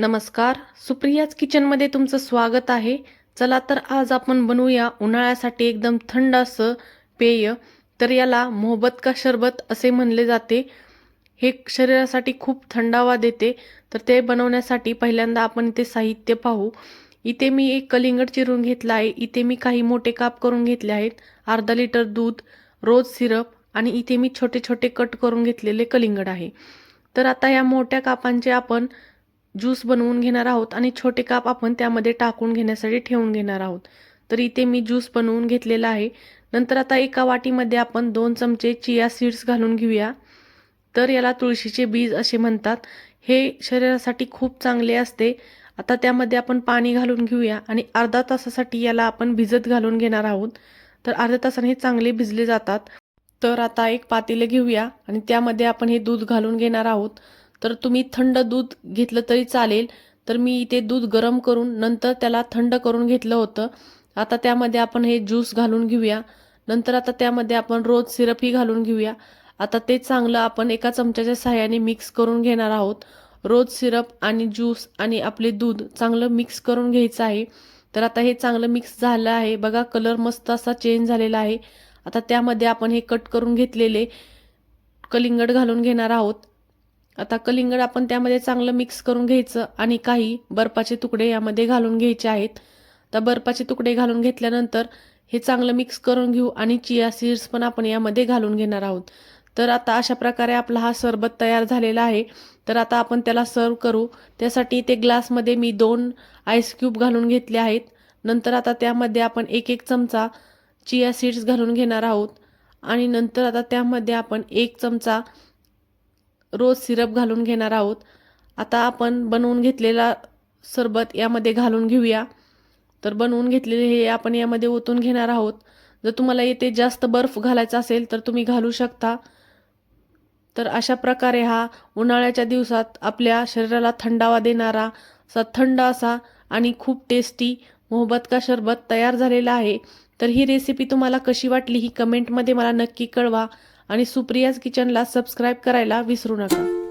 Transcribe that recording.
नमस्कार, सुप्रियाज किचनमध्ये तुमचं स्वागत आहे. चला तर आज आपण बनवूया उन्हाळ्यासाठी एकदम थंड असं पेय. तर याला मोहब्बत का शरबत असे म्हणले जाते. हे शरीरासाठी खूप थंडावा देते. तर ते बनवण्यासाठी पहिल्यांदा आपण इथे साहित्य पाहू. इथे मी एक कलिंगड चिरून घेतला आहे. इथे मी काही मोठे काप करून घेतले आहेत. अर्धा लिटर दूध, रोज सिरप आणि इथे मी छोटे छोटे कट करून घेतलेले कलिंगड आहे. तर आता या मोठ्या कापांचे आपण ज्यूस बनवून घेणार आहोत आणि छोटे काप आपण त्यामध्ये टाकून घेण्यासाठी ठेवून घेणार आहोत. तर इथे मी ज्यूस बनवून घेतलेला आहे. नंतर आता एका वाटीमध्ये आपण 2 चमचे चिया सीड्स घालून घेऊया. तर याला तुळशीचे बीज असे म्हणतात. हे शरीरासाठी खूप चांगले असते. आता त्यामध्ये आपण पाणी घालून घेऊया आणि अर्धा तासासाठी याला आपण भिजत घालून घेणार आहोत. तर अर्ध्या तासाने हे चांगले भिजले जातात. तर आता एक पातेले घेऊया आणि त्यामध्ये आपण हे दूध घालून घेणार आहोत. तर तुम्ही थंड दूध घेतलं तरी चालेल. तर मी इथे दूध गरम करून नंतर त्याला थंड करून घेतलं होतं. आता त्यामध्ये आपण हे ज्यूस घालून घेऊया. नंतर आता त्यामध्ये आपण रोज सिरपही घालून घेऊया. आता ते चांगलं आपण एका चमच्याच्या सहाय्याने मिक्स करून घेणार आहोत. रोज सिरप आणि ज्यूस आणि आपले दूध चांगलं मिक्स करून घ्यायचं आहे. तर आता हे चांगलं मिक्स झालं आहे. बघा कलर मस्त असा चेंज झालेला आहे. आता त्यामध्ये आपण हे कट करून घेतलेले कलिंगड घालून घेणार आहोत. आता कलिंगड आपण त्यामध्ये चांगलं मिक्स करून घ्यायचं आणि काही बर्फाचे तुकडे यामध्ये घालून घ्यायचे आहेत. तर बर्फाचे तुकडे घालून घेतल्यानंतर हे चांगलं मिक्स करून घेऊ आणि चिया सीड्स पण आपण यामध्ये घालून घेणार आहोत. तर आता अशा प्रकारे आपला हा सरबत तयार झालेला आहे. तर आता आपण त्याला सर्व करू. त्यासाठी इथे ग्लासमध्ये मी 2 आईस क्यूब घालून घेतले आहेत. नंतर आता त्यामध्ये आपण 1-1 चमचा चिया सीड्स घालून घेणार आहोत आणि नंतर आता त्यामध्ये आपण 1 चमचा रोज सिरप घालून घेणार आहोत. आता आपण बनवून घेतलेला सरबत यामध्ये घालून घेऊया. तर बनवून घेतलेले हे आपण यामध्ये ओतून घेणार आहोत. जर तुम्हाला येथे जास्त बर्फ घालायचा असेल तर तुम्ही घालू शकता. तर अशा प्रकारे हा उन्हाळ्याच्या दिवसात आपल्या शरीराला थंडावा देणारा थंड असा आणि खूप टेस्टी मोहब्बत का शरबत तयार झालेला आहे. तर ही रेसिपी तुम्हाला कशी वाटली ही कमेंटमध्ये मला नक्की कळवा आणि सुप्रियाज किचनला सबस्क्राईब करायला विसरू नका.